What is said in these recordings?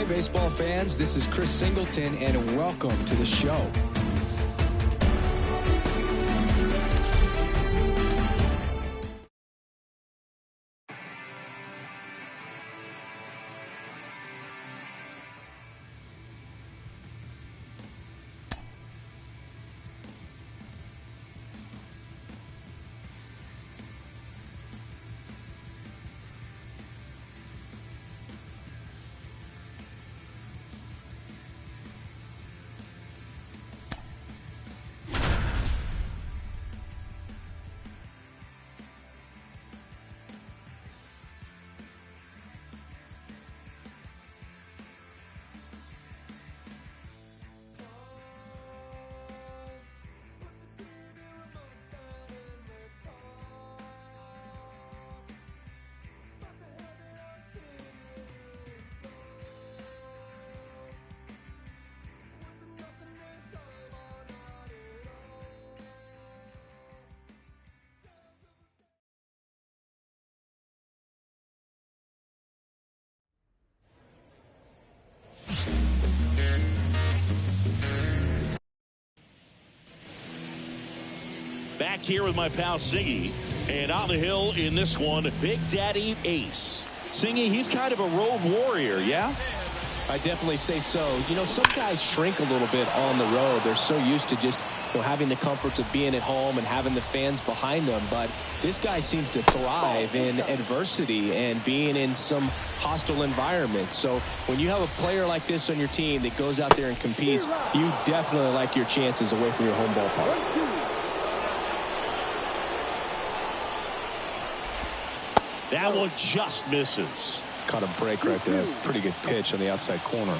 Hey, baseball fans, this is Chris Singleton, and welcome to the show. Back here with my pal Singy, and on the hill in this one, Big Daddy Ace. Singy, he's kind of a road warrior, yeah? I definitely say so. You know, some guys shrink a little bit on the road. They're so used to just having the comforts of being at home and having the fans behind them. But this guy seems to thrive in adversity and being in some hostile environment. So when you have a player like this on your team that goes out there and competes, you definitely like your chances away from your home ballpark. That one just misses. Caught a break right there. Pretty good pitch on the outside corner.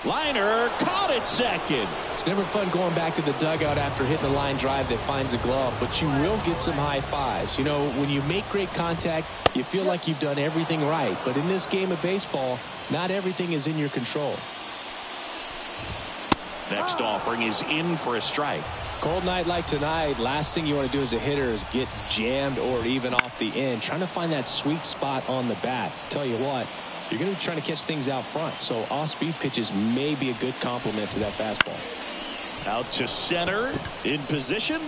Liner caught it second. It's never fun going back to the dugout after hitting a line drive that finds a glove, but you will get some high fives. You know, when you make great contact, you feel like you've done everything right. But in this game of baseball, not everything is in your control. Next offering is in for a strike. Cold night like tonight, last thing you want to do as a hitter is get jammed or even off the end. Trying to find that sweet spot on the bat. Tell you what, you're going to be trying to catch things out front. So off-speed pitches may be a good complement to that fastball. Out to center, in position.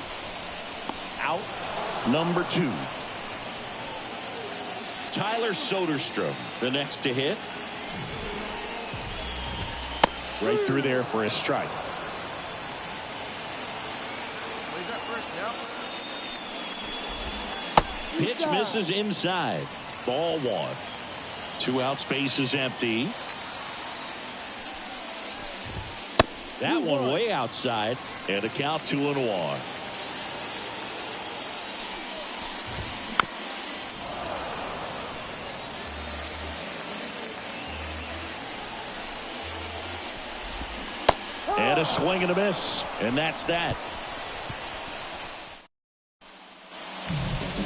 Out, number 2. Tyler Soderstrom, the next to hit. Right through there for a strike. Pitch misses inside. Ball 1. 2 outs, base is empty. That one way outside, and a count 2-1. And a swing and a miss, and that's that.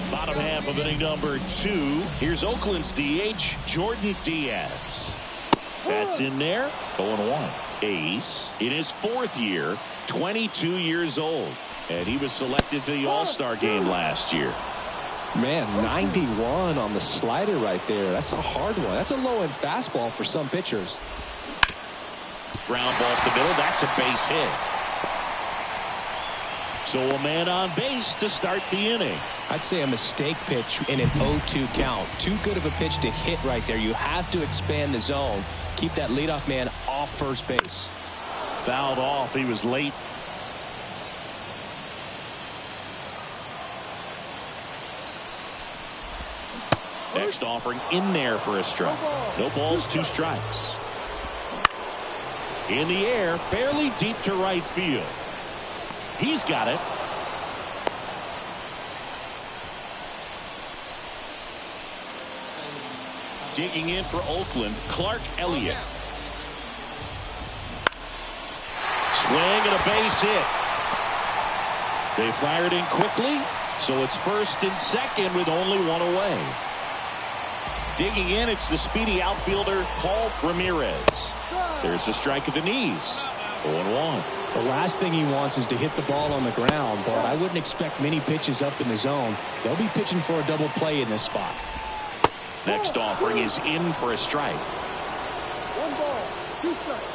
Bottom half of inning number 2. Here's Oakland's DH, Jordan Diaz. That's in there. 0-1. Ace in his 4th year, 22 years old. And he was selected to the All-Star game last year. Man, 91 on the slider right there. That's a hard one. That's a low-end fastball for some pitchers. Ground ball up the middle. That's a base hit. So a man on base to start the inning. I'd say a mistake pitch in an 0-2 count. Too good of a pitch to hit right there. You have to expand the zone. Keep that leadoff man off first base. Fouled off. He was late. Next offering in there for a strike. No balls, 2 strikes. In the air, fairly deep to right field. He's got it. Digging in for Oakland, Clark Elliott. Swing and a base hit. They fired in quickly, so it's first and second with only 1 away. Digging in, it's the speedy outfielder, Paul Ramirez. There's a strike at the knees. 0-1. The last thing he wants is to hit the ball on the ground, but I wouldn't expect many pitches up in the zone. They'll be pitching for a double play in this spot. Next offering is in for a strike. 1 ball, 2 strikes.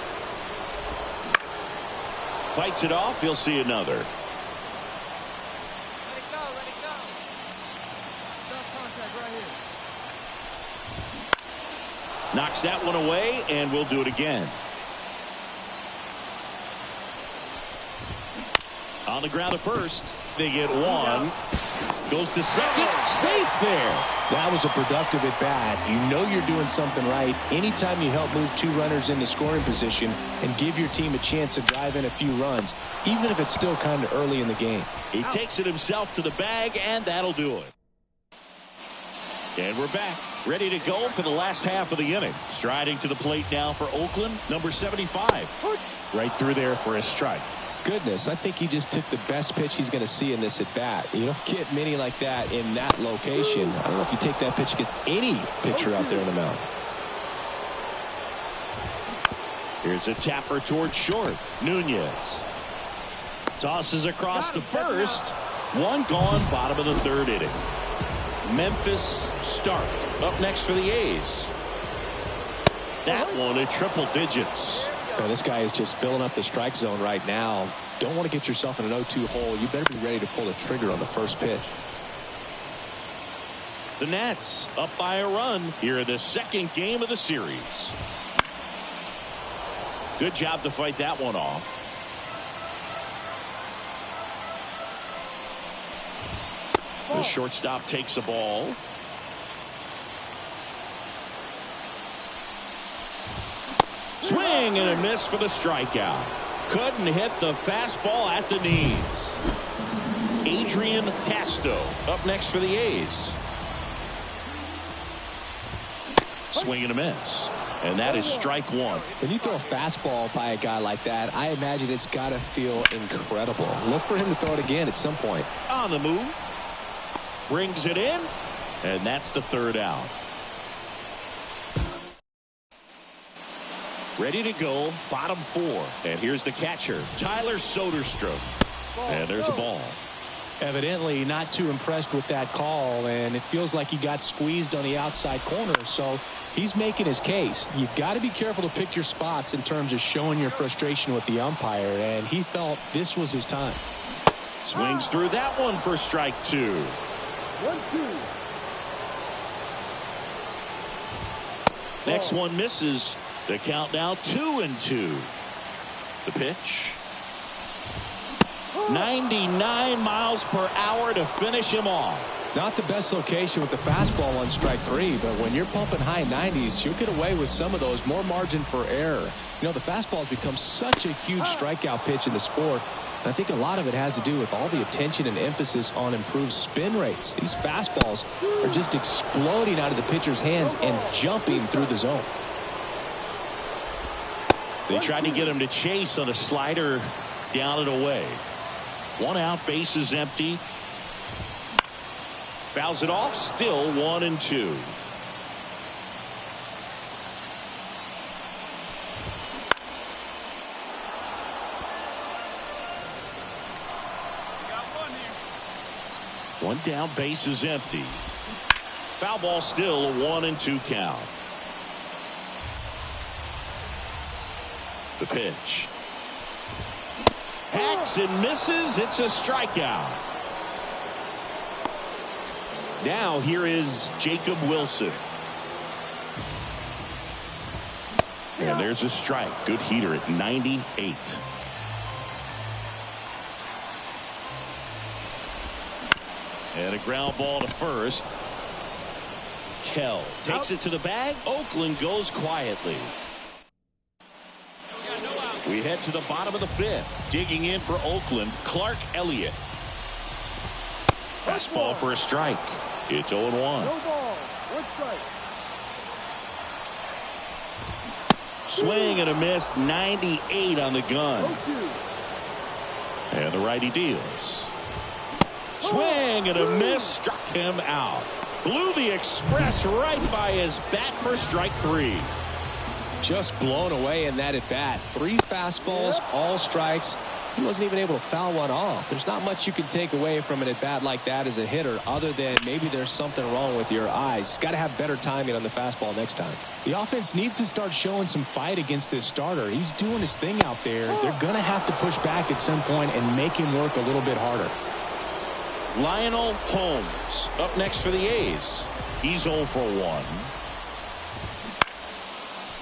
Fights it off. He'll see another. Let it go, let it go. Stop contact right here. Knocks that one away, and we'll do it again. On the ground at first. They get one. Goes to second. Safe there. That was a productive at bat. You know you're doing something right anytime you help move 2 runners into scoring position and give your team a chance to drive in a few runs, even if it's still kind of early in the game. He takes it himself to the bag, and that'll do it. And we're back, ready to go for the last half of the inning. Striding to the plate now for Oakland, number 75. Right through there for a strike. Goodness, I think he just took the best pitch he's going to see in this at bat. You don't get many like that in that location. I don't know if you take that pitch against any pitcher out there in the mound. Here's a tapper towards short. Nunez tosses across to first. One gone, bottom of the 3rd inning. Memphis Stark up next for the A's. That one at triple digits. Now, this guy is just filling up the strike zone right now. Don't want to get yourself in an 0-2 hole. You better be ready to pull the trigger on the first pitch. The Nats up by a run here in the 2nd game of the series. Good job to fight that one off. The shortstop takes a ball. Swing and a miss for the strikeout. Couldn't hit the fastball at the knees. Adrian Pasto up next for the A's. Swing and a miss. And that is strike 1. When you throw a fastball by a guy like that, I imagine it's got to feel incredible. Look for him to throw it again at some point. On the move. Brings it in. And that's the 3rd out. Ready to go, bottom 4. And here's the catcher, Tyler Soderstrom. And there's a ball. Evidently not too impressed with that call, and it feels like he got squeezed on the outside corner, so he's making his case. You got to be careful to pick your spots in terms of showing your frustration with the umpire, and he felt this was his time. Swings through that one for strike 2. 1-2. Next one misses. The count now 2-2. The pitch. 99 miles per hour to finish him off. Not the best location with the fastball on strike 3, but when you're pumping high 90s, you'll get away with some of those, more margin for error. You know, the fastball has become such a huge strikeout pitch in the sport, and I think a lot of it has to do with all the attention and emphasis on improved spin rates. These fastballs are just exploding out of the pitcher's hands and jumping through the zone. They tried to get him to chase on a slider down and away. 1 out, bases empty. Fouls it off, still 1-2. One down, bases empty. Foul ball, still a 1-2 count. The pitch. Hacks and misses. It's a strikeout. Now here is Jacob Wilson. And there's a strike. Good heater at 98. And a ground ball to first. Kell takes it to the bag. Oakland goes quietly. We head to the bottom of the 5th. Digging in for Oakland, Clark Elliott. Fastball for a strike. It's 0-1. No ball, 1 strike. Swing and a miss. 98 on the gun. And the righty deals. Swing and a miss. Struck him out. Blew the express right by his bat for strike 3. Just blown away in that at bat. 3 fastballs, all strikes. He wasn't even able to foul one off. There's not much you can take away from an at-bat like that as a hitter other than maybe there's something wrong with your eyes. Got to have better timing on the fastball next time. The offense needs to start showing some fight against this starter. He's doing his thing out there. They're going to have to push back at some point and make him work a little bit harder. Lionel Holmes up next for the A's. He's 0 for 1.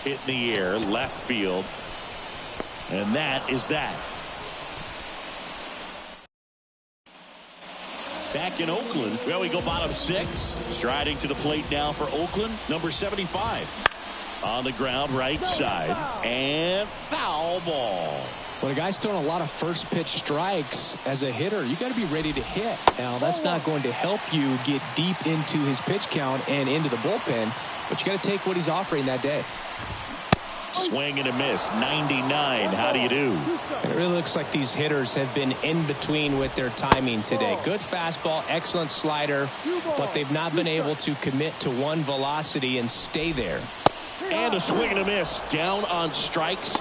Hit in the air, left field. And that is that. Back in Oakland, well, we go bottom 6. Striding to the plate now for Oakland, number 75. On the ground, right side. And foul ball. When a guy's throwing a lot of first pitch strikes as a hitter, you got to be ready to hit. Now, that's not going to help you get deep into his pitch count and into the bullpen, but you got to take what he's offering that day. Swing and a miss, 99. How do you do? It really looks like these hitters have been in between with their timing today. Good fastball, excellent slider, but they've not been able to commit to one velocity and stay there. And a swing and a miss, down on strikes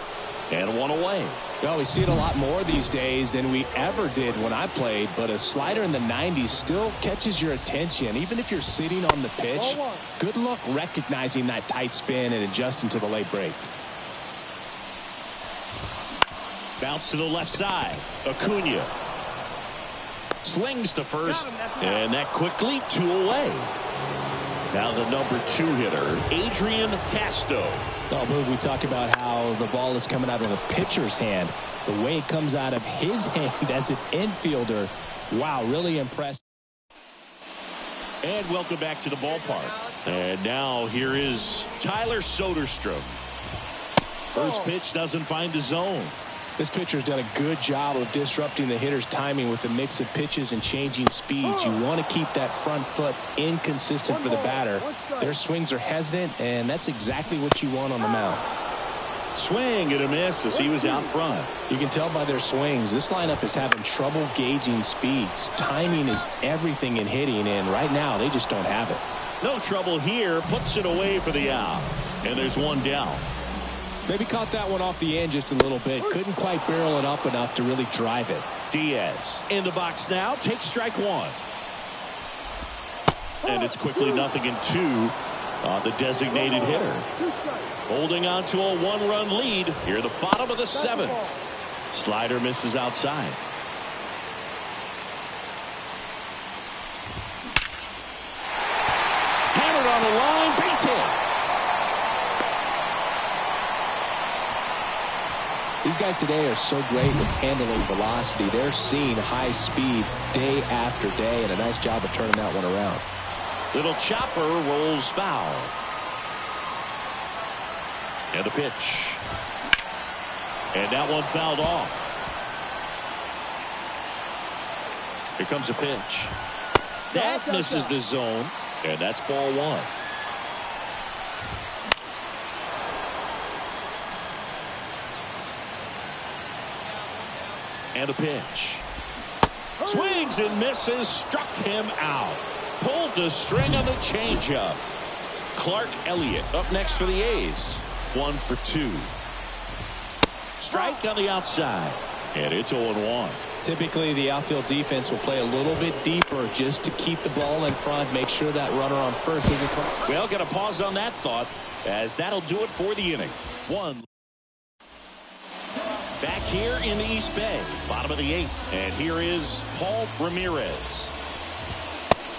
and one away. Well, we see it a lot more these days than we ever did when I played, but a slider in the 90s still catches your attention. Even if you're sitting on the pitch, good luck recognizing that tight spin and adjusting to the late break. Bounce to the left side. Acuna slings to first, and that quickly 2 away. Now the number 2 hitter, Adrian Casto. Oh, Boog, we talk about how the ball is coming out of a pitcher's hand. The way it comes out of his hand as an infielder, wow, really impressed. And welcome back to the ballpark. And now here is Tyler Soderstrom. First pitch doesn't find the zone. This pitcher's done a good job of disrupting the hitter's timing with a mix of pitches and changing speeds. You want to keep that front foot inconsistent for the batter. Their swings are hesitant, and that's exactly what you want on the mound. Swing and a miss as he was out front. You can tell by their swings, this lineup is having trouble gauging speeds. Timing is everything in hitting, and right now they just don't have it. No trouble here, puts it away for the out. And there's one down. Maybe caught that one off the end just a little bit. Couldn't quite barrel it up enough to really drive it. Diaz in the box now. Takes strike 1. And it's quickly 0-2 on the designated hitter. Holding on to a 1-run lead here at the bottom of the 7th. Slider misses outside. Hammered on the line. Base hit. These guys today are so great with handling velocity. They're seeing high speeds day after day, and a nice job of turning that one around. Little chopper rolls foul. And a pitch. And that one fouled off. Here comes a pitch. That misses the zone, and that's ball 1. And a pitch. Swings and misses. Struck him out. Pulled the string on the changeup. Clark Elliott up next for the A's. 1 for 2. Strike on the outside. And it's 0-1. Typically, the outfield defense will play a little bit deeper just to keep the ball in front, make sure that runner on first isn't coming. Well, got to pause on that thought, as that'll do it for the inning. 1. Back here in the East Bay, bottom of the 8th. And here is Paul Ramirez.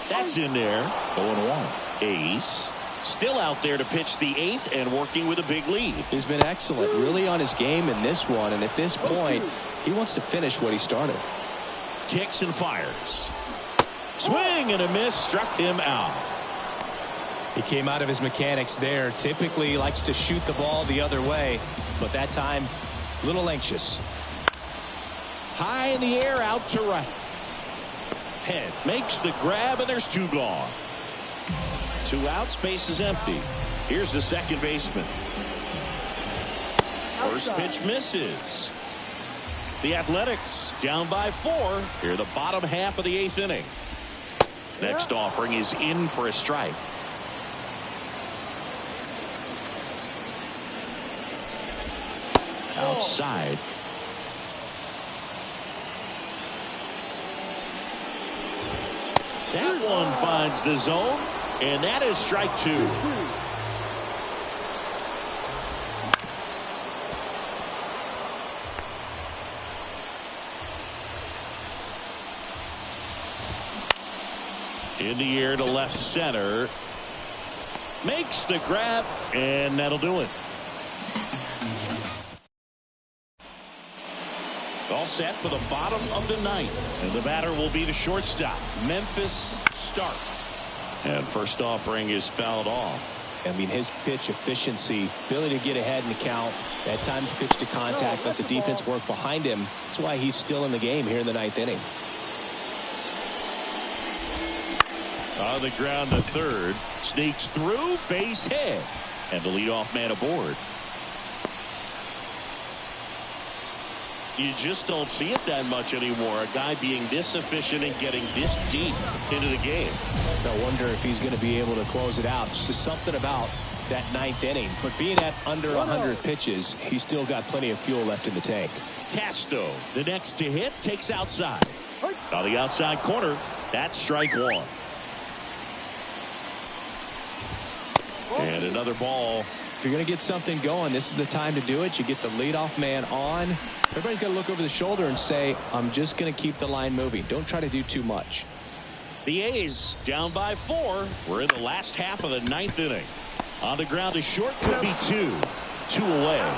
That's in there. 0-1. Ace still out there to pitch the 8th and working with a big lead. He's been excellent, really on his game in this one. And at this point, he wants to finish what he started. Kicks and fires. Swing and a miss. Struck him out. He came out of his mechanics there. Typically likes to shoot the ball the other way, but that time a little anxious. High in the air, out to right. Head makes the grab, and there's 2 gone. 2 outs, base is empty. Here's the second baseman. First pitch misses. The Athletics down by 4 here, the bottom half of the 8th inning. Next offering is in for a strike. Outside. That one finds the zone, and that is strike two. In the air to left center. Makes the grab, and that'll do it. All set for the bottom of the ninth. And the batter will be the shortstop, Memphis Stark. And first offering is fouled off. I mean, his pitch efficiency, ability to get ahead in the count, at times pitch to contact, let the defense work behind him. That's why he's still in the game here in the ninth inning. On the ground to third. Sneaks through, base hit. And the leadoff man aboard. You just don't see it that much anymore. A guy being this efficient and getting this deep into the game. I wonder if he's going to be able to close it out. It's just something about that ninth inning. But being at under 100 pitches, he's still got plenty of fuel left in the tank. Castro, the next to hit, takes outside. On the outside corner, that's strike one. And another ball. If you're going to get something going, this is the time to do it. You get the leadoff man on. Everybody's got to look over the shoulder and say, I'm just going to keep the line moving. Don't try to do too much. The A's down by 4. We're in the last half of the ninth inning. On the ground to short, could be 2. 2 away.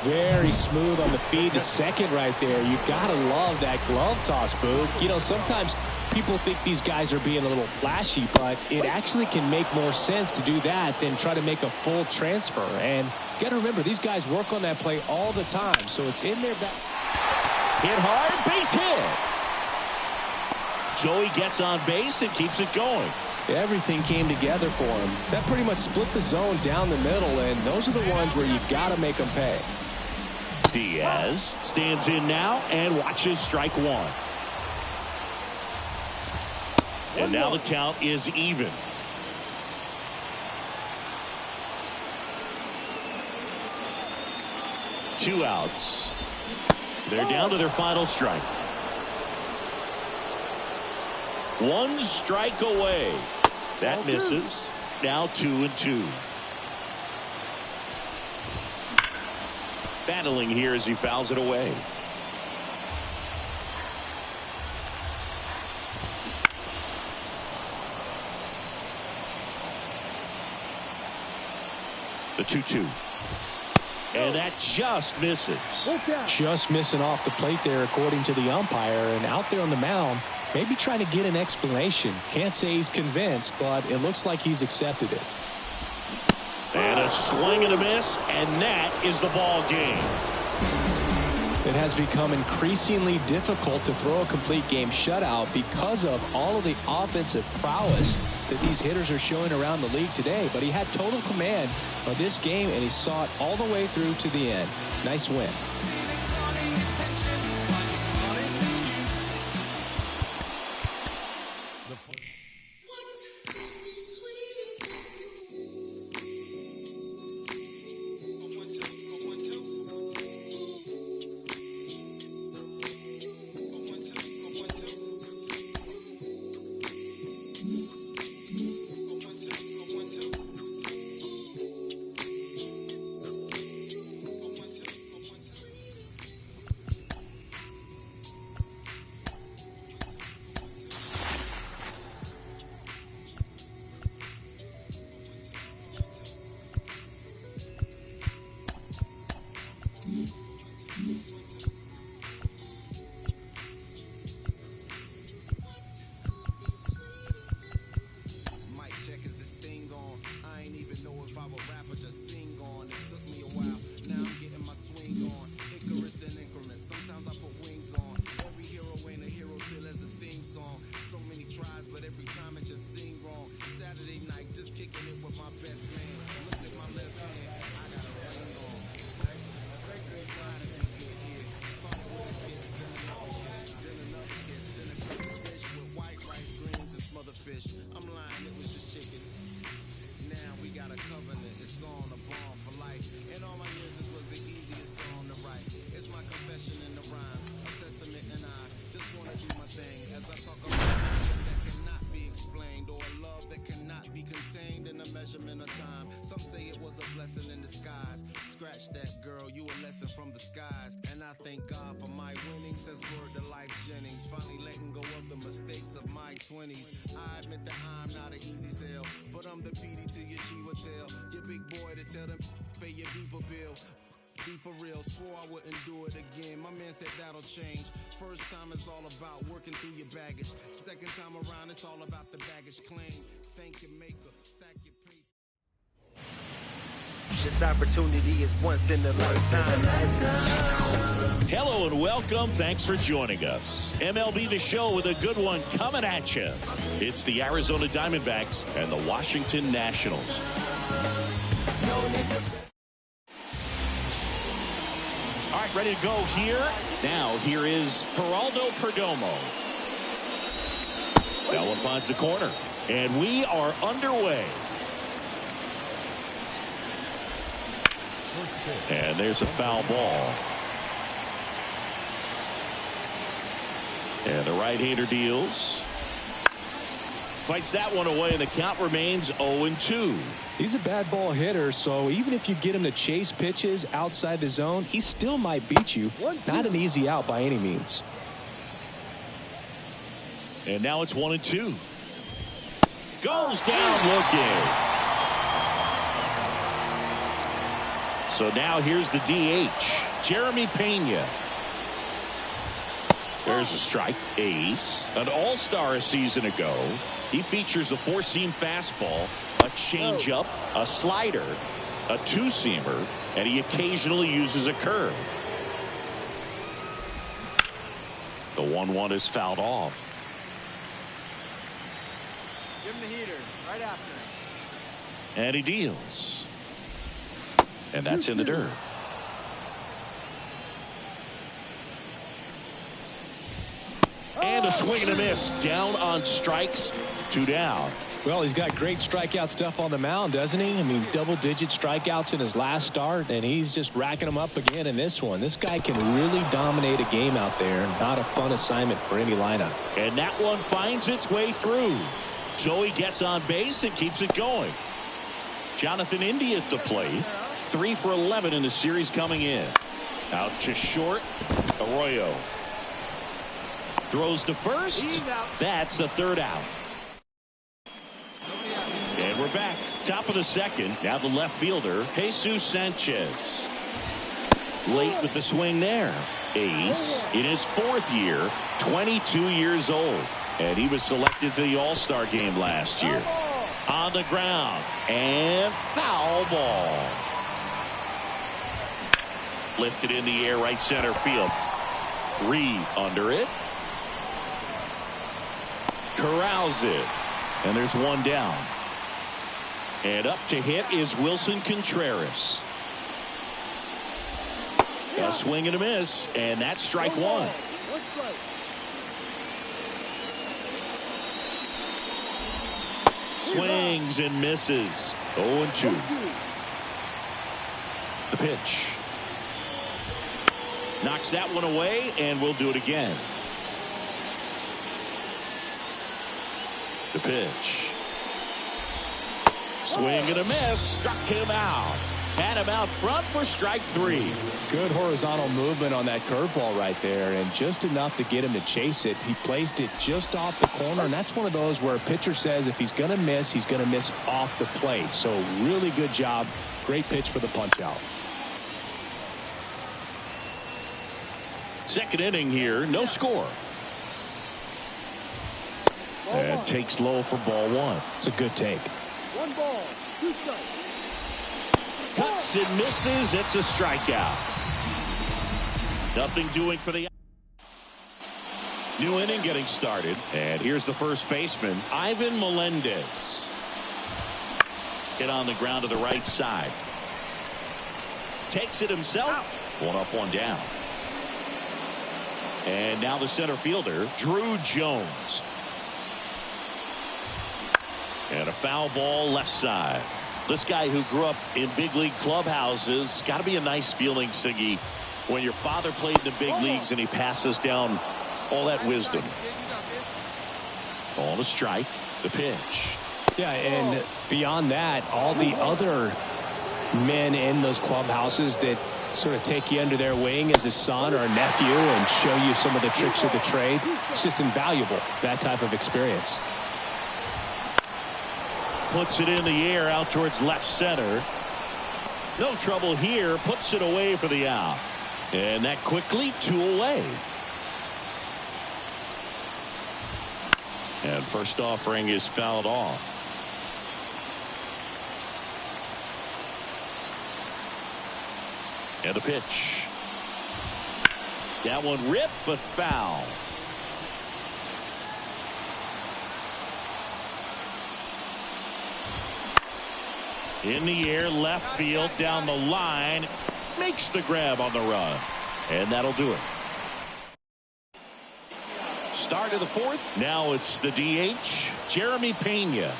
Very smooth on the feed to second right there. You've got to love that glove toss, Boog. You know, sometimes people think these guys are being a little flashy, but it actually can make more sense to do that than try to make a full transfer. And you got to remember, these guys work on that play all the time, so it's in their back. Hit hard, base hit. Joey gets on base and keeps it going. Everything came together for him. That pretty much split the zone down the middle, and those are the ones where you got to make them pay. Diaz stands in now and watches strike one. And now the count is even. Two outs. They're down to their final strike. One strike away. That misses. Now 2-2. Battling here as he fouls it away. The 2-2. And that just misses. Just missing off the plate there, according to the umpire. And out there on the mound, maybe trying to get an explanation. Can't say he's convinced, but it looks like he's accepted it. And a swing and a miss, and that is the ball game. It has become increasingly difficult to throw a complete game shutout because of all of the offensive prowess that these hitters are showing around the league today. But he had total command of this game, and he saw it all the way through to the end. Nice win. contained in a measurement of time. Some say it was a blessing in disguise. Scratch that, girl, you a lesson from the skies. And I thank God for my winnings. That's word to Life Jennings. Finally letting go of the mistakes of my 20s. I admit that I'm not an easy sell, but I'm the PD to your Shiva tail. Your big boy to tell them pay your people bill. Be for real, swore I wouldn't do it again. My man said that'll change. First time it's all about working through your baggage. Second time around it's all about the baggage claim. Thank your maker, stack your paper. This opportunity is once in a lifetime. Hello and welcome. Thanks for joining us. MLB The Show with a good one coming at you. It's the Arizona Diamondbacks and the Washington Nationals. All right, ready to go here. Now, here is Geraldo Perdomo. Bella finds the corner, and we are underway. And there's a foul ball. And the right-hander deals. Fights that one away, and the count remains 0-2. He's a bad ball hitter, so even if you get him to chase pitches outside the zone, he still might beat you. Not an easy out by any means. And now it's 1-2. Goes down looking. So now here's the DH, Jeremy Pena. There's a strike. Ace, an all-star a season ago. He features a four-seam fastball, a changeup, a slider, a two-seamer, and he occasionally uses a curve. The 1-1 is fouled off. Give him the heater right after him. And he deals. And that's in the dirt. And a swing and a miss. Down on strikes. 2 down. Well, he's got great strikeout stuff on the mound, doesn't he? I mean, double-digit strikeouts in his last start, and he's just racking them up again in this one. This guy can really dominate a game out there. Not a fun assignment for any lineup. And that one finds its way through. So he gets on base and keeps it going. Jonathan India at the plate. 3 for 11 in the series coming in. Out to short. Arroyo. Throws to first. That's the third out. And we're back. Top of the second. Now the left fielder, Jesus Sanchez. Late with the swing there. Ace in his 4th year, 22 years old. And he was selected for the All-Star game last year. On the ground. And foul ball. Lifted in the air, right center field. Reed under it. Corrals it. And there's one down. And up to hit is Wilson Contreras. A swing and a miss. And that's strike one. Swings and misses. 0-2. The pitch. Knocks that one away, and we'll do it again. The pitch. Swing and a miss. Struck him out. Had him out front for strike 3. Good horizontal movement on that curveball right there, and just enough to get him to chase it. He placed it just off the corner, and that's one of those where a pitcher says if he's going to miss, he's going to miss off the plate. So really good job. Great pitch for the punch out. Second inning here, no score. And takes low for ball 1. It's a good take. 1 ball, 2 strikes. Cuts and misses. It's a strikeout. Nothing doing for the new inning getting started. And here's the first baseman, Ivan Melendez. Hit on the ground to the right side. Takes it himself. 1 up, 1 down. And now the center fielder, Drew Jones. And a foul ball left side. This guy who grew up in big league clubhouses, got to be a nice feeling, Siggy, when your father played in the big leagues and he passes down all that wisdom. On a strike, the pitch. Yeah, and beyond that, all the other men in those clubhouses that sort of take you under their wing as a son or a nephew and show you some of the tricks of the trade. It's just invaluable, that type of experience. Puts it in the air out towards left center. No trouble here. Puts it away for the out. And that quickly 2 away. And first offering is fouled off. And a pitch. That one ripped, but foul. In the air, left field, down the line. Makes the grab on the run. And that'll do it. Start of the 4th. Now it's the DH, Jeremy Pena.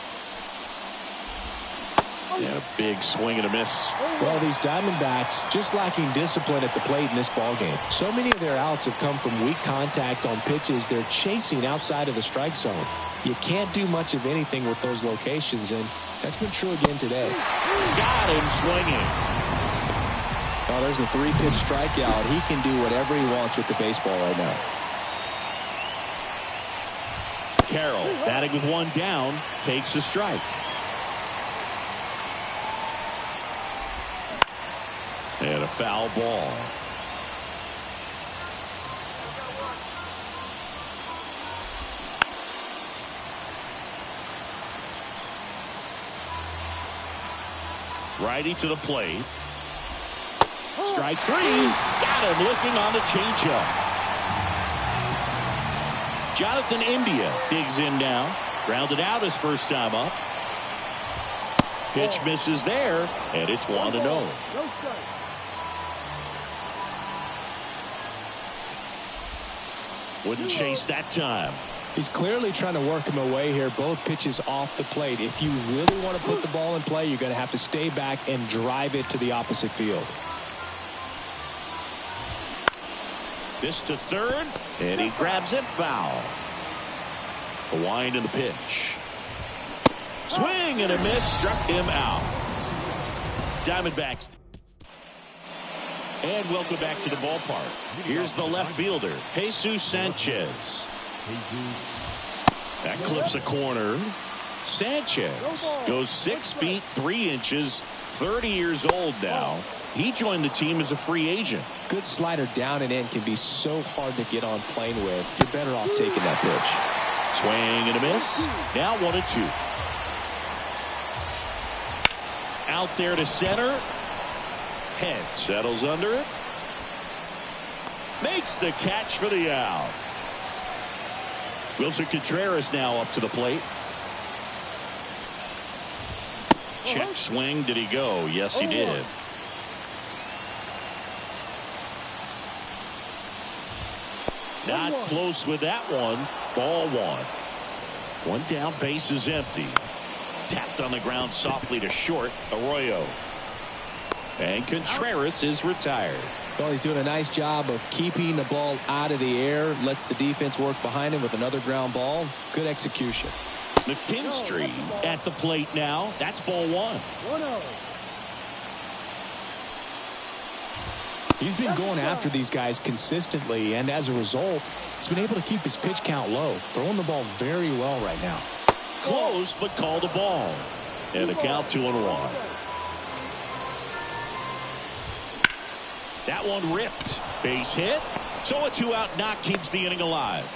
And a big swing and a miss. Well, these Diamondbacks just lacking discipline at the plate in this ballgame. So many of their outs have come from weak contact on pitches they're chasing outside of the strike zone. You can't do much of anything with those locations, and that's been true again today. Got him swinging. Oh, there's a 3-pitch strikeout. He can do whatever he wants with the baseball right now. Carroll batting with 1 down, takes a strike. And a foul ball. Righty to the plate. Strike 3. Got him looking on the changeup. Jonathan India digs in now. Grounded out his first time up. Pitch misses there, and it's 1-0. Wouldn't chase that time. He's clearly trying to work him away here. Both pitches off the plate. If you really want to put the ball in play, you're going to have to stay back and drive it to the opposite field. This to third, and he grabs it foul. The wind and the pitch. Swing and a miss, struck him out. Diamondbacks. And welcome back to the ballpark. Here's the left fielder, Jesus Sanchez. That clips a corner. Sanchez goes 6 feet 3 inches, 30 years old now. He joined the team as a free agent. Good slider down and in can be so hard to get on plane with. You're better off taking that pitch. Swing and a miss. Now 1-2. Out there to center. Head settles under it. Makes the catch for the out. Wilson Contreras now up to the plate. Check swing. Did he go? Yes, he did. Not close with that one. Ball 1. 1 down, base is empty. Tapped on the ground softly to short. Arroyo. And Contreras is retired. Well, he's doing a nice job of keeping the ball out of the air. Lets the defense work behind him with another ground ball. Good execution. McKinstry at the plate now. That's ball 1. He's been going after these guys consistently, and as a result, he's been able to keep his pitch count low. Throwing the ball very well right now. Close, but called a ball. And a count 2-1. That one ripped. Base hit. So a 2-out knock keeps the inning alive.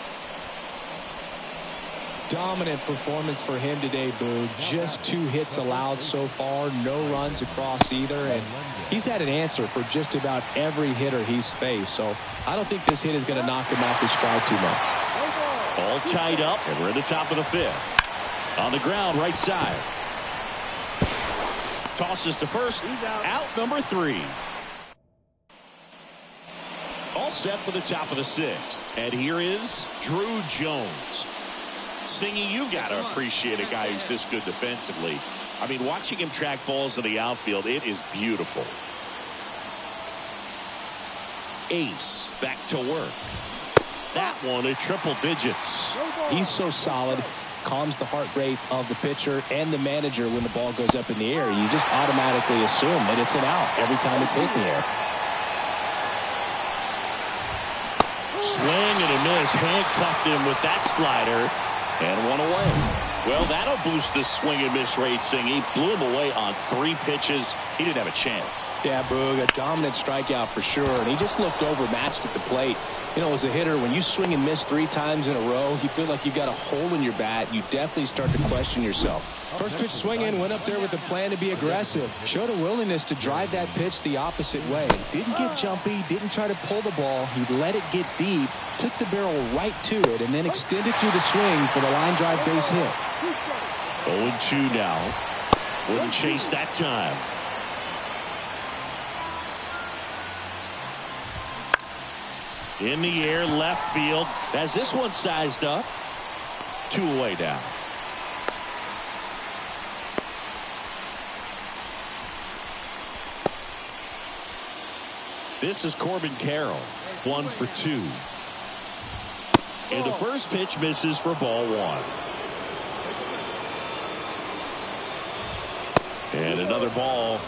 Dominant performance for him today, Boo. Just 2 hits allowed so far. No runs across either. And he's had an answer for just about every hitter he's faced. So I don't think this hit is going to knock him off his stride too much. All tied up, and we're in the top of the 5th. On the ground, right side. Tosses to first. Out number 3. All set for the top of the 6th. And here is Drew Jones. Singy, you got to appreciate a guy who's this good defensively. I mean, watching him track balls in the outfield, it is beautiful. Ace back to work. That one at triple digits. He's so solid. calms the heart rate of the pitcher and the manager when the ball goes up in the air. You just automatically assume that it's an out every time it's hit in the air. Swing and a miss. Handcuffed him with that slider and one away. Well, that'll boost the swing and miss rate, Sing. He blew him away on 3 pitches. He didn't have a chance. Yeah, Boog, a dominant strikeout for sure, and he just looked overmatched at the plate. You know, as a hitter, when you swing and miss 3 times in a row, you feel like you've got a hole in your bat. You definitely start to question yourself. First pitch swinging, went up there with a plan to be aggressive. Showed a willingness to drive that pitch the opposite way. Didn't get jumpy, didn't try to pull the ball. He let it get deep, took the barrel right to it, and then extended through the swing for the line drive base hit. 0-2 now. Wouldn't chase that time. In the air, left field. Has this one sized up? 2 away now. This is Corbin Carroll. 1 for 2. And the first pitch misses for ball 1. And another ball.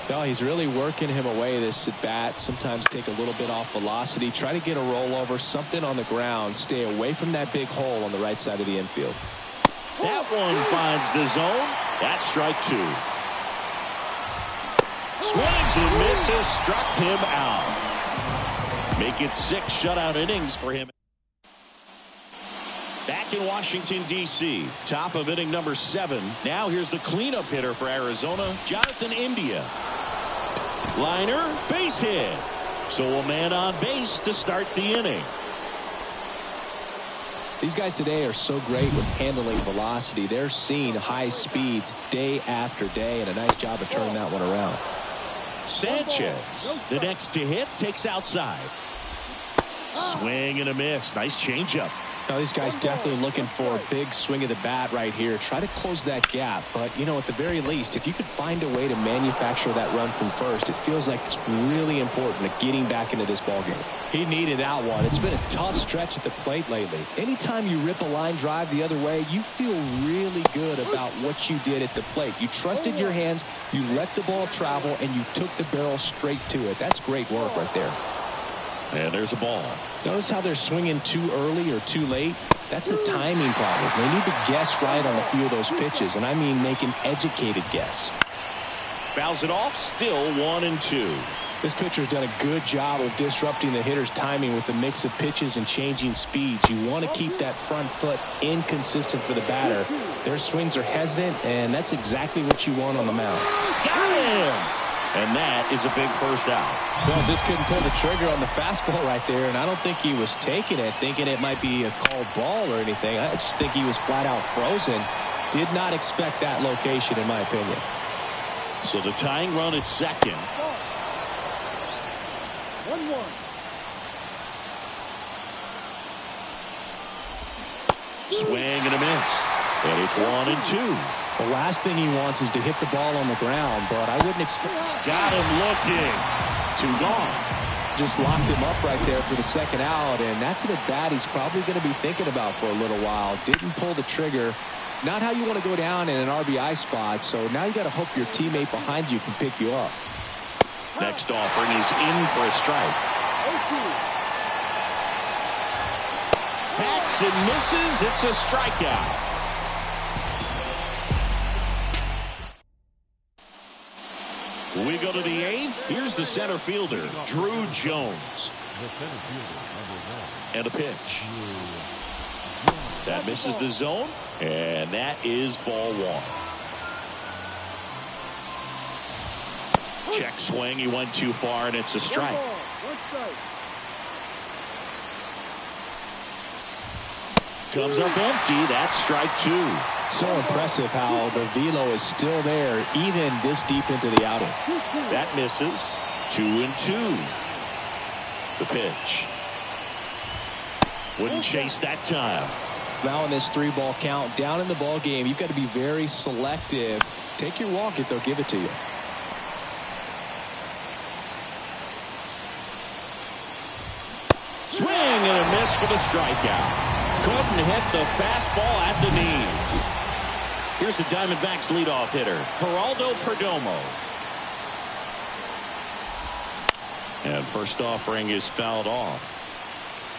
No, he's really working him away this at bat. Sometimes take a little bit off velocity. Try to get a rollover, something on the ground. Stay away from that big hole on the right side of the infield. That one finds the zone. That's strike 2. Swings and misses. Struck him out. Make it 6 shutout innings for him. Back in Washington, D.C., top of inning number 7. Now here's the cleanup hitter for Arizona, Jonathan India. Liner, base hit. So a man on base to start the inning. These guys today are so great with handling velocity. They're seeing high speeds day after day, and a nice job of turning that one around. Sanchez, the next to hit, takes outside. Swing and a miss. Nice changeup. Now, these guys definitely looking for a big swing of the bat right here. Try to close that gap. But, you know, at the very least, if you could find a way to manufacture that run from first, it feels like it's really important to getting back into this ballgame. He needed that one. It's been a tough stretch at the plate lately. Anytime you rip a line drive the other way, you feel really good about what you did at the plate. You trusted your hands, you let the ball travel, and you took the barrel straight to it. That's great work right there. And there's a ball. Notice how they're swinging too early or too late? That's a timing problem. They need to guess right on a few of those pitches, and I mean make an educated guess. Fouls it off, still 1-2. This pitcher's done a good job of disrupting the hitter's timing with a mix of pitches and changing speeds. You want to keep that front foot inconsistent for the batter. Their swings are hesitant, and that's exactly what you want on the mound. Got him! And that is a big first out. Well, just couldn't pull the trigger on the fastball right there, and I don't think he was taking it, thinking it might be a called ball or anything. I just think he was flat out frozen. Did not expect that location, in my opinion. So the tying run at second. 1-1. Swing and a miss. And it's 1-2. The last thing he wants is to hit the ball on the ground, but I wouldn't expect. Got him looking. 2 gone. Just locked him up right there for the second out, and that's an at-bat he's probably going to be thinking about for a little while. Didn't pull the trigger. Not how you want to go down in an RBI spot, so now you got to hope your teammate behind you can pick you up. Next offering is in for a strike. Hacks and misses. It's a strikeout. We go to the 8th. Here's the center fielder, Drew Jones. And a pitch. That misses the zone, and that is ball 1. Check swing. He went too far, and it's a strike. Comes up empty. That's strike 2. So impressive how the velo is still there even this deep into the outing. That misses. 2-2. The pitch. Wouldn't chase that time. Now in this 3-ball count down in the ball game, you've got to be very selective. Take your walk if they'll give it to you. Swing and a miss for the strikeout. Couldn't hit the fastball at the knees. Here's the Diamondbacks leadoff hitter, Geraldo Perdomo. And first offering is fouled off.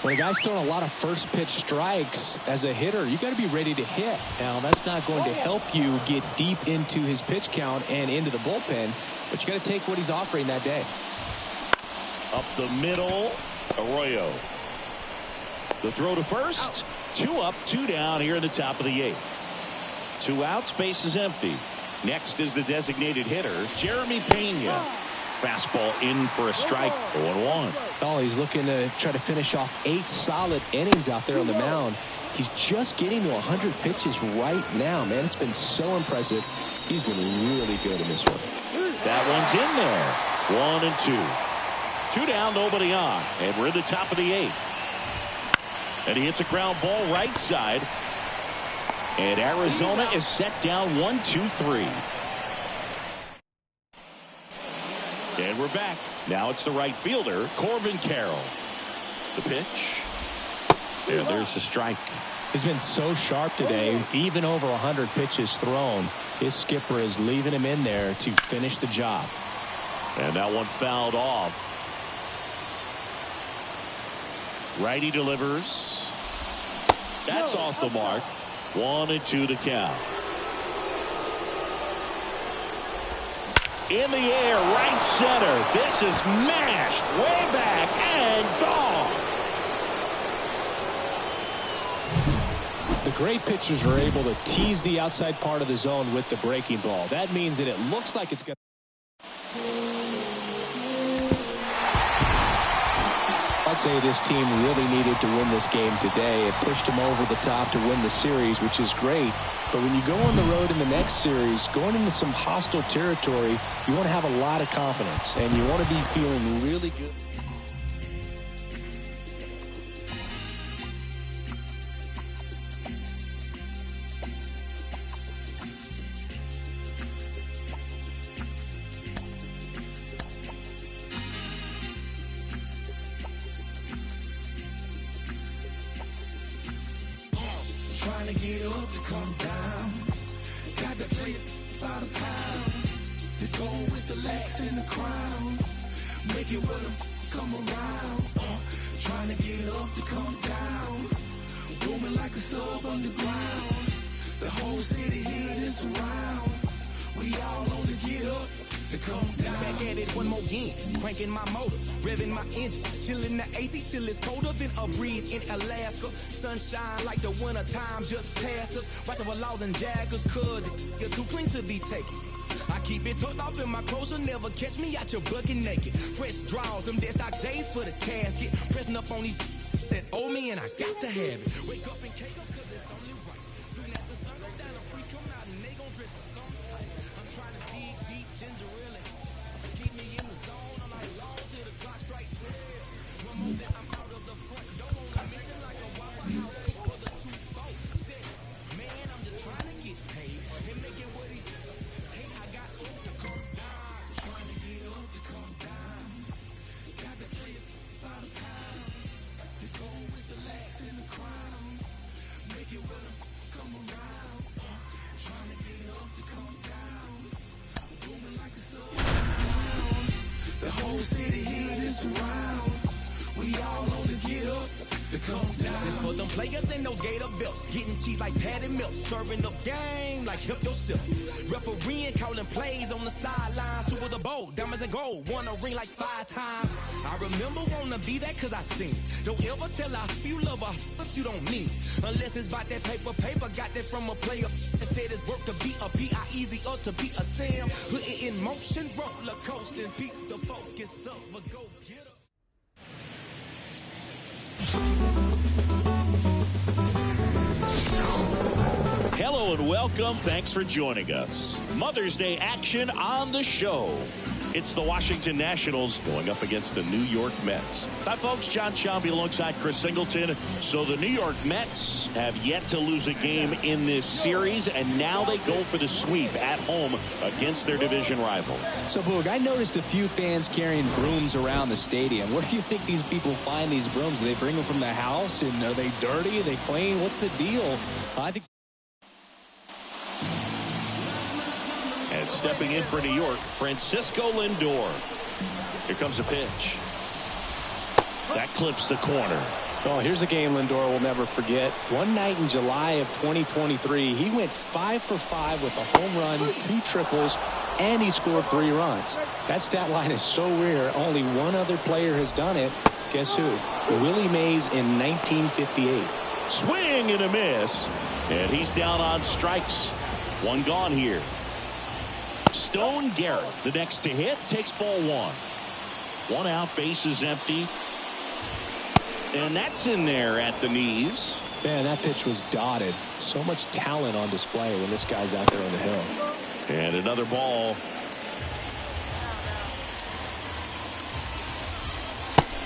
When a guy's throwing a lot of first pitch strikes as a hitter, you got to be ready to hit. Now, that's not going to help you get deep into his pitch count and into the bullpen, but you got to take what he's offering that day. Up the middle, Arroyo. The throw to first. 2 up, 2 down here in the top of the 8th. 2 outs, base is empty. Next is the designated hitter, Jeremy Pena. Fastball in for a strike, 0-1. Oh, he's looking to try to finish off 8 solid innings out there on the mound. He's just getting to 100 pitches right now, man. It's been so impressive. He's been really good in this one. That one's in there. 1 and 2. 2 down, nobody on. And we're in the top of the 8th. And he hits a ground ball right side. And Arizona is set down 1-2-3. And we're back. Now it's the right fielder, Corbin Carroll. The pitch. And there's the strike. He's been so sharp today, even over 100 pitches thrown. His skipper is leaving him in there to finish the job. And that one fouled off. Righty delivers. That's off the mark. 1-2 to count. In the air, right center. This is mashed way back and gone. The great pitchers are able to tease the outside part of the zone with the breaking ball. That means that it looks like it's going to. I'd say this team really needed to win this game today. It pushed them over the top to win the series, which is great. But when you go on the road in the next series, going into some hostile territory, you want to have a lot of confidence, and you want to be feeling really good. Trying to get up to come down. Got to play it by the pound. To go with the lax in the crown. Make it with them come around. Trying to get up to come down. Booming like a sub underground. The whole city here is around. We all on the get up to come down. Back at it one more again, cranking my motor, revving my engine, chilling the AC till it's colder than a breeze in Alaska. Sunshine like the winter time just passed us. Watching for laws and jaggers, cause you're too clean to be taken. I keep it tucked off in my clothes, you'll never catch me out your bucket naked. Fresh draws, them dead stock J's for the casket. Pressing up on these that owe me and I got to have it. Wake up and cake up cause it's only right. Soon as the sun go down, the freak come out and they gon' dress for some type. I'm trying to dig deep, ginger really. Keep me in the zone, I'm like long till the clock strikes 12. One more that I'm out of the front door on a mission like a Waffle House cook for the 2-4. Man, I'm just trying to get paid and make it what he. Hey, I got up to come down. Trying to get up to come down. Got to play it by the pound. To go with the lax in the crown. Make it with them come around. Trying to get up to come down. Booming like a sub. The whole city here is around. We all on the get up to come down. This for them players in those gator belts, getting cheese like Patty Milk, serving up game like help yourself. Refereeing, calling plays on the sidelines. Super the bowl, diamonds and gold, won a ring like 5 times. I remember wanna be that cause I seen it. Don't ever tell her you love her if you don't mean it. Unless it's about that paper, got that from a player that said it's work to be a P.I. easy or to be a Sam. Put it in motion, roller coasting, beat the focus of a go-getter. Hello and welcome. Thanks for joining us. Mother's Day action on the show. It's the Washington Nationals going up against the New York Mets. Hi, folks. John Sciambi alongside Chris Singleton. So the New York Mets have yet to lose a game in this series, and now they go for the sweep at home against their division rival. So, Boog, I noticed a few fans carrying brooms around the stadium. Where do you think these people find these brooms? Do they bring them from the house? And are they dirty? Are they clean? What's the deal? I think. And stepping in for New York, Francisco Lindor. Here comes a pitch. That clips the corner. Oh, here's a game Lindor will never forget. One night in July of 2023, he went 5 for 5 with a home run, 2 triples, and he scored 3 runs. That stat line is so rare. Only one other player has done it. Guess who? Willie Mays in 1958. Swing and a miss. And he's down on strikes. One gone here. Stone Garrett, the next to hit, takes ball 1. 1 out, base is empty. And that's in there at the knees. Man, that pitch was dotted. So much talent on display when this guy's out there on the hill. And another ball.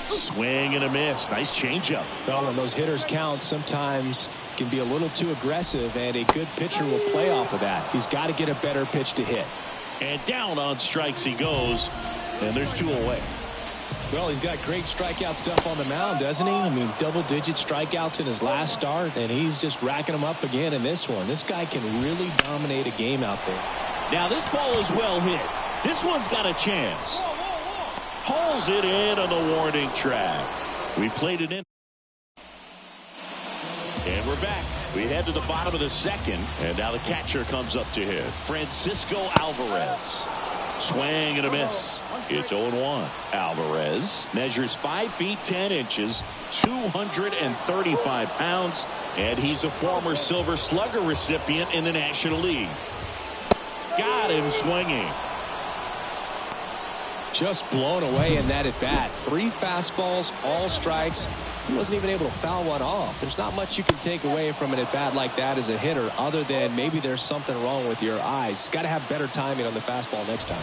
Swing and a miss. Nice changeup. Well, when those hitters count, sometimes can be a little too aggressive, and a good pitcher will play off of that. He's got to get a better pitch to hit. And down on strikes he goes. And there's 2 away. Well, he's got great strikeout stuff on the mound, doesn't he? I mean, double-digit strikeouts in his last start, and he's just racking them up again in this one. This guy can really dominate a game out there. Now, this ball is well hit. This one's got a chance. Hauls it in on the warning track. We played it in. And we're back. We head to the bottom of the second, and now the catcher comes up to hit. Francisco Alvarez. Swing and a miss. It's 0-1. Alvarez measures 5 feet 10 inches, 235 pounds, and he's a former Silver Slugger recipient in the National League. Got him swinging. Just blown away in that at bat. 3 fastballs, all strikes. He wasn't even able to foul one off. There's not much you can take away from an at bat like that as a hitter, other than maybe there's something wrong with your eyes. Got to have better timing on the fastball next time.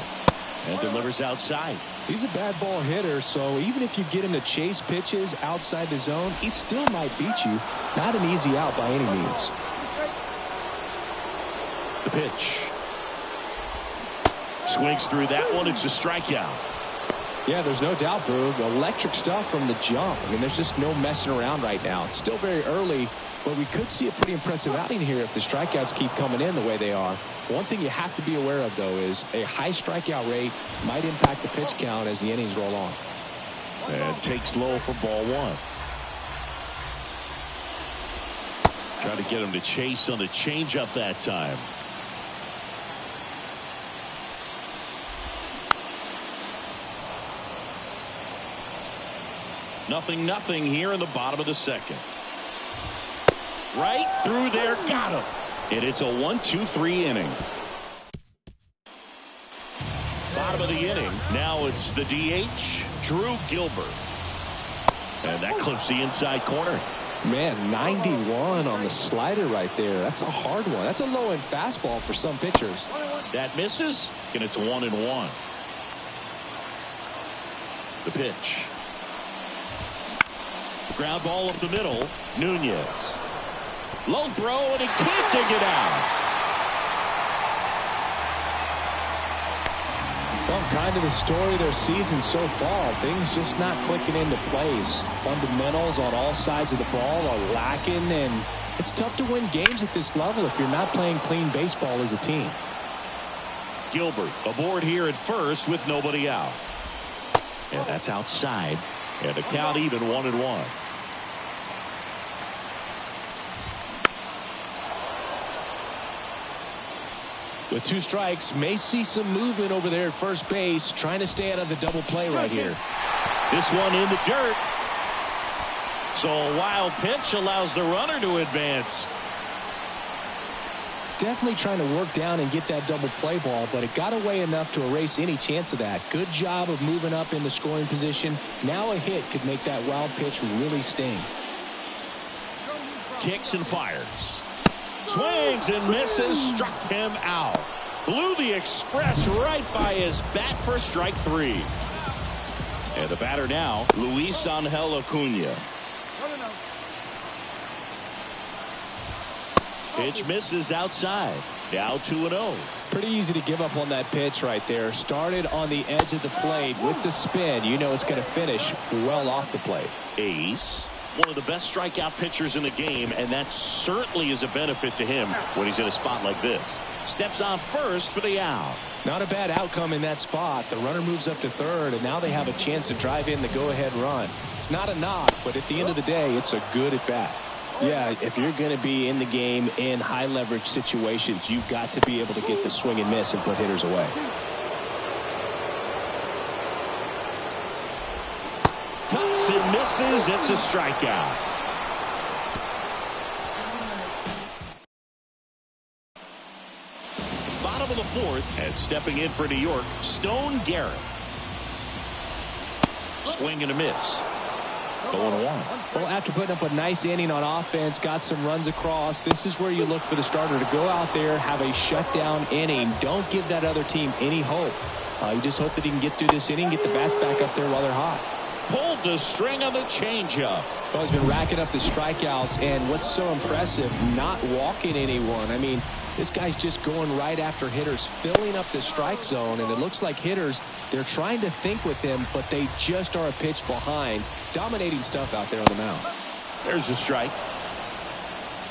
And delivers outside. He's a bad ball hitter, so even if you get him to chase pitches outside the zone, he still might beat you. Not an easy out by any means. The pitch. Swings through that one. It's a strikeout. Yeah, there's no doubt, Boog. Electric stuff from the jump. I mean, there's just no messing around right now. It's still very early, but we could see a pretty impressive outing here if the strikeouts keep coming in the way they are. One thing you have to be aware of, though, is a high strikeout rate might impact the pitch count as the innings roll on. And takes low for ball 1. Trying to get him to chase on the changeup that time. Nothing here in the bottom of the second. Right through there, got him. And it's a 1-2-3 inning. Bottom of the inning. Now it's the DH, Drew Gilbert. And that clips the inside corner. Man, 91 on the slider right there. That's a hard one. That's a low-end fastball for some pitchers. That misses, and it's 1-1. The pitch. Ground ball up the middle. Nunez. Low throw, and he can't take it out. Well, kind of the story of their season so far. Things just not clicking into place. Fundamentals on all sides of the ball are lacking, and it's tough to win games at this level if you're not playing clean baseball as a team. Gilbert aboard here at first with nobody out. And that's outside. And the count even 1-1. With 2 strikes, may see some movement over there at first base, trying to stay out of the double play right here. This one in the dirt. So a wild pitch allows the runner to advance. Definitely trying to work down and get that double play ball, but it got away enough to erase any chance of that. Good job of moving up in the scoring position. Now a hit could make that wild pitch really sting. Kicks and fires. Swings and misses. Struck him out. Blew the express right by his bat for strike 3. And the batter now, Luis Angel Acuna. Pitch misses outside. Now 2-0. Pretty easy to give up on that pitch right there. Started on the edge of the plate with the spin. You know it's going to finish well off the plate. Ace, one of the best strikeout pitchers in the game, and that certainly is a benefit to him when he's in a spot like this. Steps on first for the out. Not a bad outcome in that spot. The runner moves up to third, and now they have a chance to drive in the go-ahead run. It's not a knock, but at the end of the day, it's a good at-bat. Yeah, if you're going to be in the game in high-leverage situations, you've got to be able to get the swing and miss and put hitters away. Cuts and misses. It's a strikeout. Bottom of the fourth, and stepping in for New York, Stone Garrett. Swing and a miss. 0-1. Well, after putting up a nice inning on offense, got some runs across, this is where you look for the starter to go out there, have a shutdown inning. Don't give that other team any hope. You just hope that he can get through this inning, get the bats back up there while they're hot. Pulled the string on the changeup. Well, he's been racking up the strikeouts, and what's so impressive, not walking anyone. I mean, this guy's just going right after hitters, filling up the strike zone, and it looks like hitters, they're trying to think with him, but they just are a pitch behind. Dominating stuff out there on the mound. There's the strike.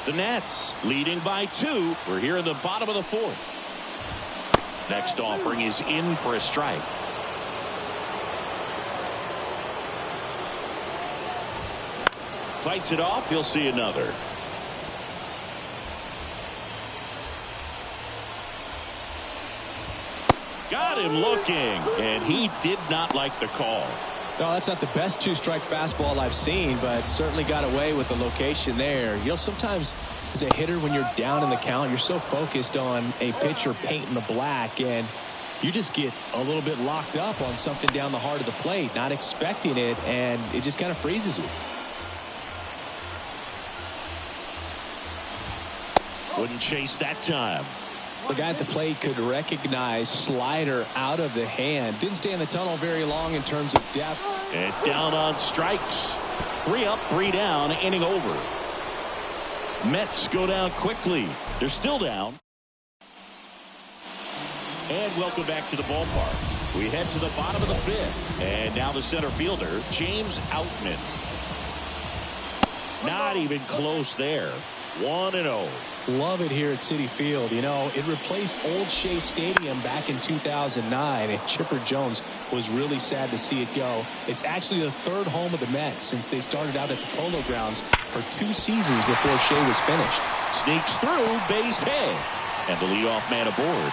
The Nats leading by 2. We're here in the bottom of the fourth. Next offering is in for a strike. Fights it off. You'll see another. Got him looking, and he did not like the call. No, that's not the best two-strike fastball I've seen, but certainly got away with the location there. You know, sometimes as a hitter, when you're down in the count, you're so focused on a pitcher painting the black, and you just get a little bit locked up on something down the heart of the plate, not expecting it, and it just kind of freezes you. Wouldn't chase that time. The guy at the plate could recognize slider out of the hand. Didn't stay in the tunnel very long in terms of depth. And down on strikes. 3 up, 3 down, inning over. Mets go down quickly. They're still down. And welcome back to the ballpark. We head to the bottom of the fifth. And now the center fielder, James Outman. Not even close there. 1-0. Love it here at Citi Field. You know, it replaced Old Shea Stadium back in 2009, and Chipper Jones was really sad to see it go. It's actually the third home of the Mets since they started out at the Polo Grounds for 2 seasons before Shea was finished. Sneaks through, base hit, and the leadoff man aboard.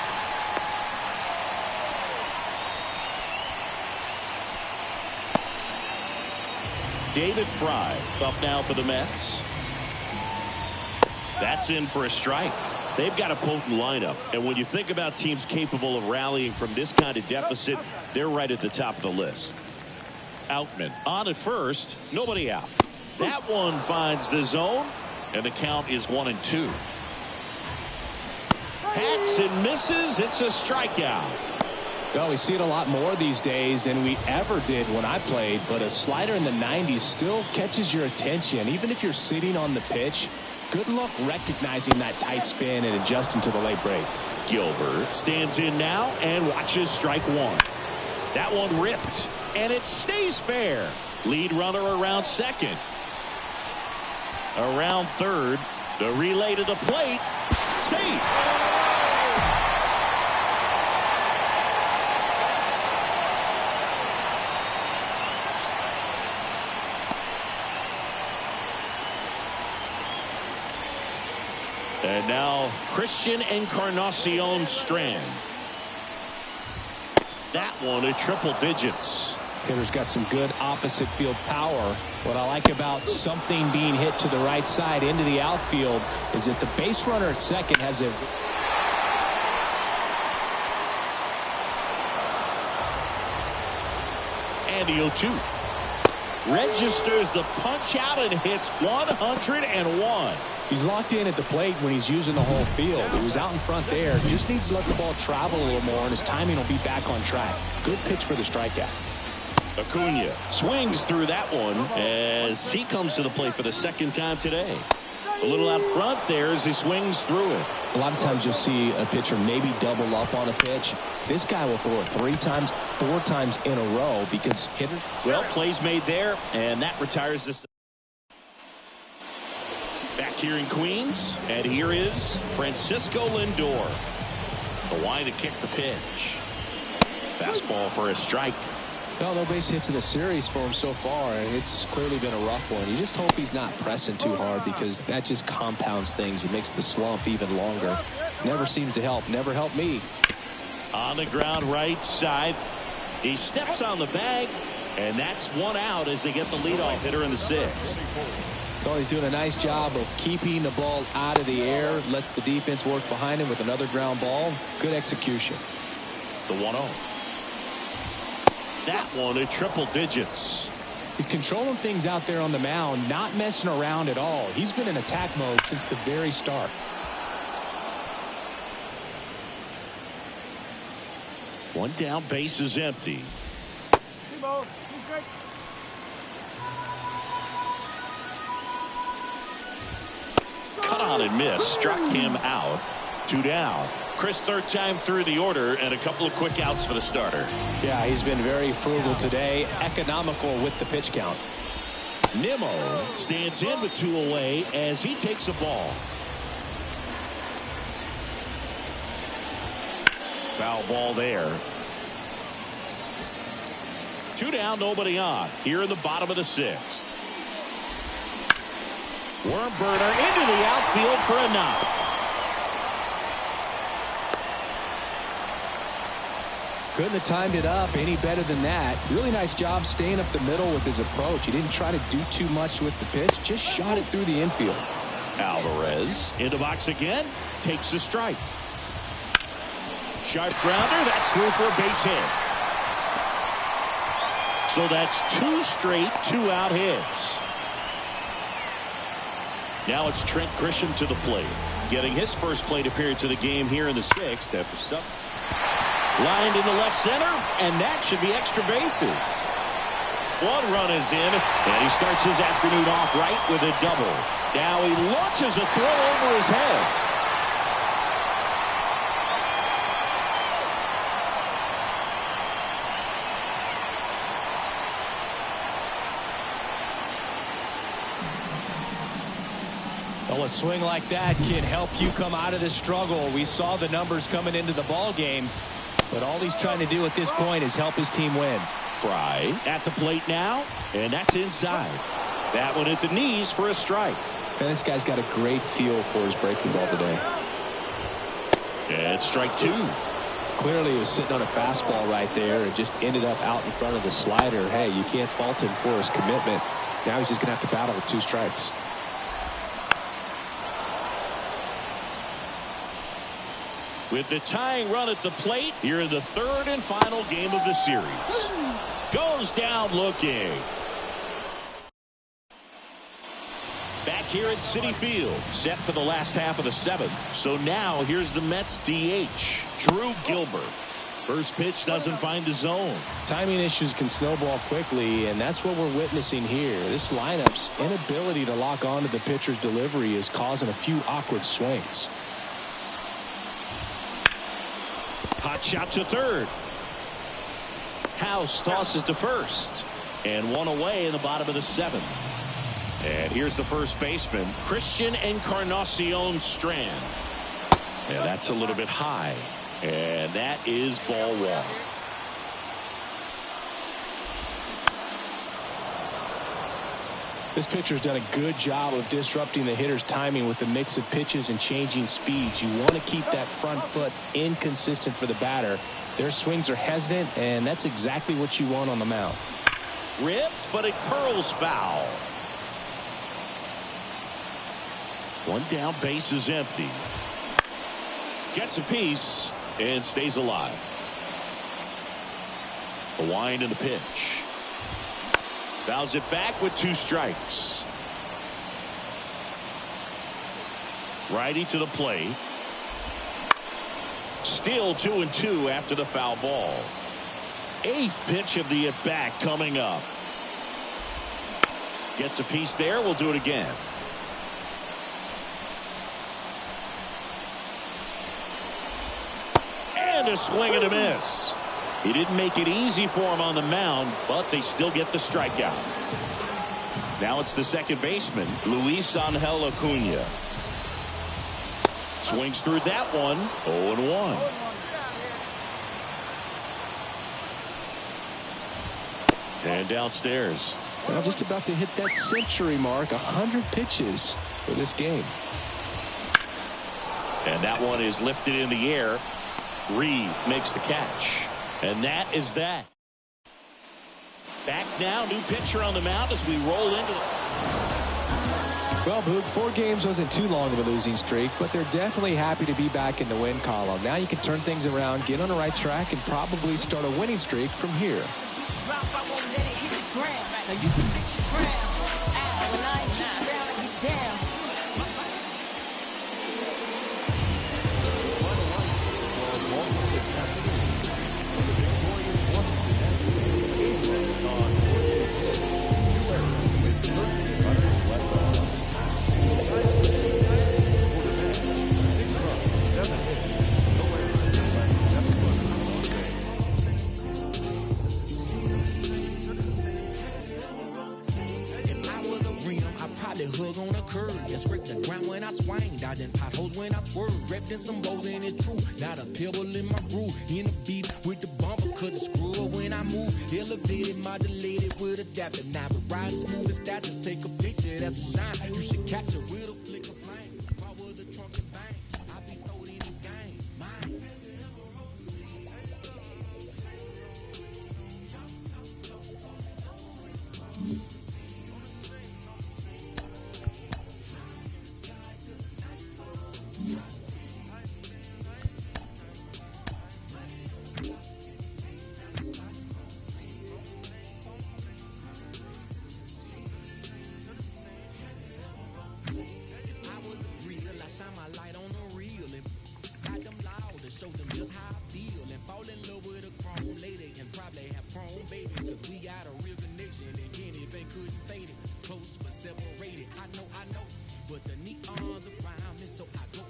David Fry up now for the Mets. That's in for a strike. They've got a potent lineup, and when you think about teams capable of rallying from this kind of deficit, they're right at the top of the list. Outman on at first, nobody out. That one finds the zone, and the count is 1-2. Hacks and misses. It's a strikeout. Well, we see it a lot more these days than we ever did when I played, but a slider in the 90s still catches your attention, even if you're sitting on the pitch. Good luck recognizing that tight spin and adjusting to the late break. Gilbert stands in now and watches strike 1. That one ripped, and it stays fair. Lead runner around second. Around third. The relay to the plate. Safe. And now Christian Encarnacion Strand. That one at triple digits. Hitter's got some good opposite field power. What I like about something being hit to the right side into the outfield is that the base runner at second has a and the 0-2. registers the punch out and hits 101. He's locked in at the plate when he's using the whole field. He was out in front there. Just needs to let the ball travel a little more, and his timing will be back on track. Good pitch for the strikeout. Acuna swings through that one as he comes to the plate for the second time today. A little out front there as he swings through it. A lot of times you'll see a pitcher maybe double up on a pitch. This guy will throw it 3 times, 4 times in a row because hitter. Well, plays made there, and that retires this. Back here in Queens, and here is Francisco Lindor. The line to kick the pitch. Fastball for a strike. Well, no base hits in the series for him so far, and it's clearly been a rough one. You just hope he's not pressing too hard because that just compounds things. It makes the slump even longer. Never seems to help. Never helped me. On the ground right side. He steps on the bag, and that's 1 out as they get the leadoff hitter in the 6th. Well, he's doing a nice job of keeping the ball out of the air. Lets the defense work behind him with another ground ball. Good execution. The 1-0. That one at triple digits. He's controlling things out there on the mound, not messing around at all. He's been in attack mode since the very start. One down, base is empty. Cut on and miss, struck him out. 2 down. Chris, third time through the order and a couple of quick outs for the starter. Yeah, he's been very frugal today, economical with the pitch count. Nimmo stands in with 2 away as he takes a ball. Foul ball there. 2 down, nobody on. Here in the bottom of the 6th. Worm burner into the outfield for a knock. Couldn't have timed it up any better than that. Really nice job staying up the middle with his approach. He didn't try to do too much with the pitch, just shot it through the infield. Alvarez into box again, takes a strike. Sharp grounder, that's through for a base hit. So that's 2 straight 2-out hits. Now it's Trent Grisham to the plate, getting his first plate appearance of the game here in the 6th after some. Lined in the left center, and that should be extra bases. 1 run is in, and he starts his afternoon off right with a double. Now he launches a throw over his head. Well, a swing like that can help you come out of the struggle. We saw the numbers coming into the ball game. But all he's trying to do at this point is help his team win. Fry at the plate now, and that's inside. That one at the knees for a strike. And this guy's got a great feel for his breaking ball today. And strike 2. Clearly he was sitting on a fastball right there and just ended up out in front of the slider. Hey, you can't fault him for his commitment. Now he's just going to have to battle with 2 strikes. With the tying run at the plate, here in the 3rd and final game of the series. Goes down looking. Back here at Citi Field, set for the last half of the 7th. So now here's the Mets DH, Drew Gilbert. First pitch doesn't find the zone. Timing issues can snowball quickly, and that's what we're witnessing here. This lineup's inability to lock onto the pitcher's delivery is causing a few awkward swings. Hot shot to third. House tosses to first. And 1 away in the bottom of the 7th. And here's the first baseman, Christian Encarnacion Strand. And that's a little bit high. And that is ball 1. This pitcher's done a good job of disrupting the hitter's timing with a mix of pitches and changing speeds. You want to keep that front foot inconsistent for the batter. Their swings are hesitant, and that's exactly what you want on the mound. Ripped, but it curls foul. 1 down, base is empty. Gets a piece and stays alive. A wind and a pitch. Fouls it back with 2 strikes. Righty to the plate. Still 2-2 after the foul ball. 8th pitch of the at-bat coming up. Gets a piece there. We'll do it again. And a swing and a miss. He didn't make it easy for him on the mound, but they still get the strikeout. Now it's the second baseman, Luis Angel Acuna. Swings through that one. 0-1. And downstairs. Well, just about to hit that century mark. 100 pitches for this game. And that one is lifted in the air. Reed makes the catch. And that is that. Back now, new pitcher on the mound as we roll into the... Well, Boog, 4 games wasn't too long of a losing streak, but they're definitely happy to be back in the win column. Now you can turn things around, get on the right track, and probably start a winning streak from here. Hug on a curb and scrape the ground when I swing, dodging potholes when I swerve, wrapped in some bows and it's true. Not a pebble in my groove, in the beat with the bumper, cause it's screw up when I move. Elevated, modulated with adapter. Now we're riding smooth as that to take a picture, that's a shine. You should capture with a flick of flame. Power the trunk and bang. I be throwed in the game. Mine. Show them just how I feel and fall in love with a chrome lady and probably have chrome babies, cause we got a real connection and anything couldn't fade it. Close but separated, I know, but the neons around me, so I go.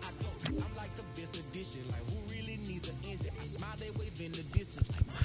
I'm like the best edition, like who really needs an engine? I smile, they wave in the distance like mine.